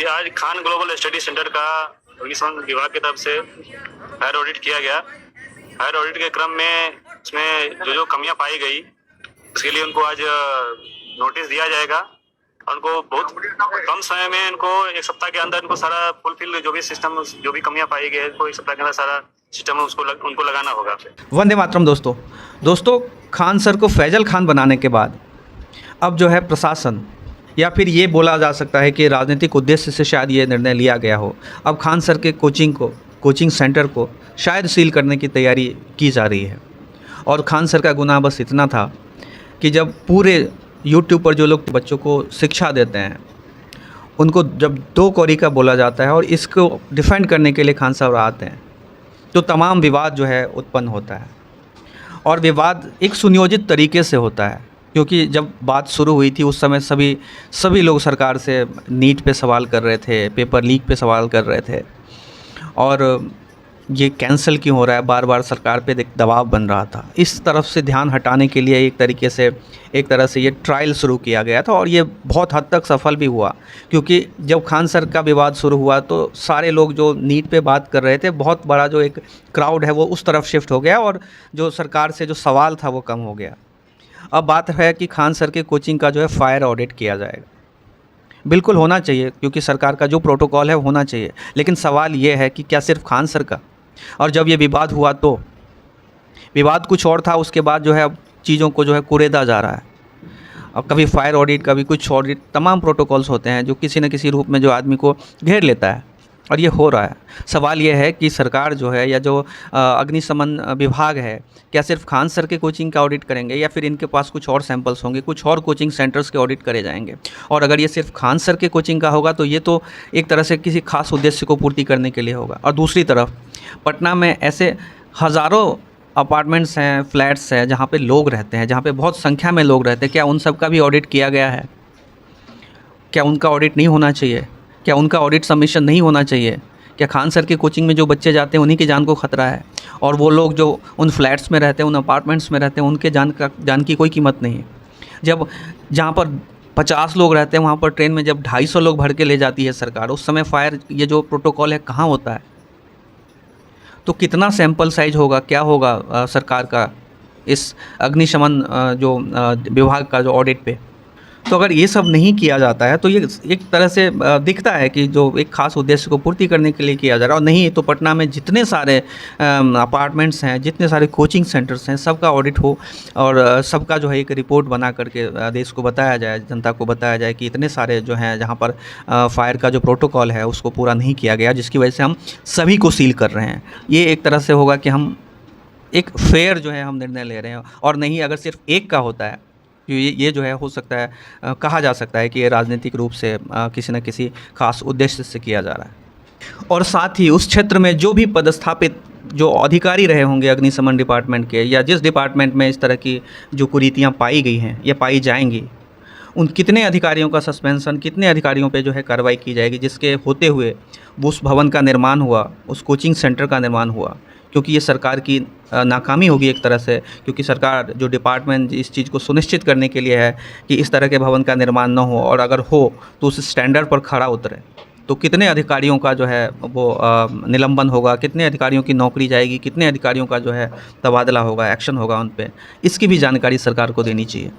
आज Khan global study centre का अग्निशमन विभाग की तरफ से फायर ऑडिट किया गया। फायर ऑडिट के क्रम में उसमें जो कमियां पाई गई उसके लिए उनको आज नोटिस दिया जाएगा और उनको बहुत कम समय में इनको एक सप्ताह के अंदर इनको सारा फुलफिल जो भी सिस्टम जो भी कमियां पाई गई इनको एक सप्ताह के अंदर सारा सिस्टम उनको लगाना होगा। वंदे मातरम। दोस्तों खान सर को फैजल खान बनाने के बाद अब जो है प्रशासन या फिर ये बोला जा सकता है कि राजनीतिक उद्देश्य से शायद ये निर्णय लिया गया हो, अब खान सर के कोचिंग सेंटर को शायद सील करने की तैयारी की जा रही है। और खान सर का गुनाह बस इतना था कि जब पूरे YouTube पर जो लोग बच्चों को शिक्षा देते हैं उनको जब 2 कौड़ी का बोला जाता है और इसको डिफेंड करने के लिए खान साहब आते हैं तो तमाम विवाद जो है उत्पन्न होता है। और विवाद एक सुनियोजित तरीके से होता है, क्योंकि जब बात शुरू हुई थी उस समय सभी लोग सरकार से नीट पे सवाल कर रहे थे, पेपर लीक पे सवाल कर रहे थे और ये कैंसिल क्यों हो रहा है, बार बार सरकार पे दबाव बन रहा था। इस तरफ से ध्यान हटाने के लिए एक तरह से ये ट्रायल शुरू किया गया था और ये बहुत हद तक सफल भी हुआ, क्योंकि जब खान सर का विवाद शुरू हुआ तो सारे लोग जो नीट पे बात कर रहे थे, बहुत बड़ा जो एक क्राउड है वो उस तरफ शिफ्ट हो गया और जो सरकार से जो सवाल था वो कम हो गया। अब बात है कि खान सर के कोचिंग का जो है फायर ऑडिट किया जाएगा। बिल्कुल होना चाहिए, क्योंकि सरकार का जो प्रोटोकॉल है होना चाहिए, लेकिन सवाल ये है कि क्या सिर्फ खान सर का। और जब ये विवाद हुआ तो विवाद कुछ और था, उसके बाद जो है अब चीज़ों को जो है कुरेदा जा रहा है। अब कभी फायर ऑडिट, कभी कुछ ऑडिट, तमाम प्रोटोकॉल्स होते हैं जो किसी न किसी रूप में जो आदमी को घेर लेता है और ये हो रहा है। सवाल ये है कि सरकार जो है या जो अग्निशमन विभाग है, क्या सिर्फ खान सर के कोचिंग का ऑडिट करेंगे या फिर इनके पास कुछ और सैंपल्स होंगे, कुछ और कोचिंग सेंटर्स के ऑडिट करे जाएंगे। और अगर ये सिर्फ खान सर के कोचिंग का होगा तो ये तो एक तरह से किसी खास उद्देश्य को पूर्ति करने के लिए होगा। और दूसरी तरफ पटना में ऐसे हज़ारों अपार्टमेंट्स हैं, फ्लैट्स हैं जहाँ पे लोग रहते हैं, जहाँ पे बहुत संख्या में लोग रहते हैं। क्या उन सब का भी ऑडिट किया गया है? क्या उनका ऑडिट नहीं होना चाहिए? क्या उनका ऑडिट सबमिशन नहीं होना चाहिए? क्या खान सर के कोचिंग में जो बच्चे जाते हैं उन्हीं की जान को खतरा है? और वो लोग जो उन फ्लैट्स में रहते हैं, उन अपार्टमेंट्स में रहते हैं, उनके जान की कोई कीमत नहीं है। जब जहाँ पर 50 लोग रहते हैं वहाँ पर ट्रेन में जब 250 लोग भर के ले जाती है सरकार, उस समय फायर ये जो प्रोटोकॉल है कहाँ होता है? तो कितना सैंपल साइज होगा, क्या होगा सरकार का इस अग्निशमन जो विभाग का जो ऑडिट पे? तो अगर ये सब नहीं किया जाता है तो ये एक तरह से दिखता है कि जो एक खास उद्देश्य को पूर्ति करने के लिए किया जा रहा है। और नहीं तो पटना में जितने सारे अपार्टमेंट्स हैं, जितने सारे कोचिंग सेंटर्स हैं, सबका ऑडिट हो और सबका जो है एक रिपोर्ट बना करके देश को बताया जाए, जनता को बताया जाए कि इतने सारे जो हैं जहाँ पर फायर का जो प्रोटोकॉल है उसको पूरा नहीं किया गया, जिसकी वजह से हम सभी को सील कर रहे हैं। ये एक तरह से होगा कि हम एक फेयर जो है हम निर्णय ले रहे हैं, और नहीं अगर सिर्फ एक का होता है ये जो है हो सकता है कहा जा सकता है कि ये राजनीतिक रूप से किसी न किसी खास उद्देश्य से किया जा रहा है। और साथ ही उस क्षेत्र में जो भी पदस्थापित जो अधिकारी रहे होंगे अग्निशमन डिपार्टमेंट के, या जिस डिपार्टमेंट में इस तरह की जो कुरीतियाँ पाई गई हैं या पाई जाएंगी, उन कितने अधिकारियों का सस्पेंशन, कितने अधिकारियों पे जो है कार्रवाई की जाएगी, जिसके होते हुए उस भवन का निर्माण हुआ, उस कोचिंग सेंटर का निर्माण हुआ। क्योंकि ये सरकार की नाकामी होगी एक तरह से, क्योंकि सरकार जो डिपार्टमेंट इस चीज़ को सुनिश्चित करने के लिए है कि इस तरह के भवन का निर्माण न हो, और अगर हो तो उस स्टैंडर्ड पर खरा उतरे। तो कितने अधिकारियों का जो है वो निलंबन होगा, कितने अधिकारियों की नौकरी जाएगी, कितने अधिकारियों का जो है तबादला होगा, एक्शन होगा उन पे, इसकी भी जानकारी सरकार को देनी चाहिए।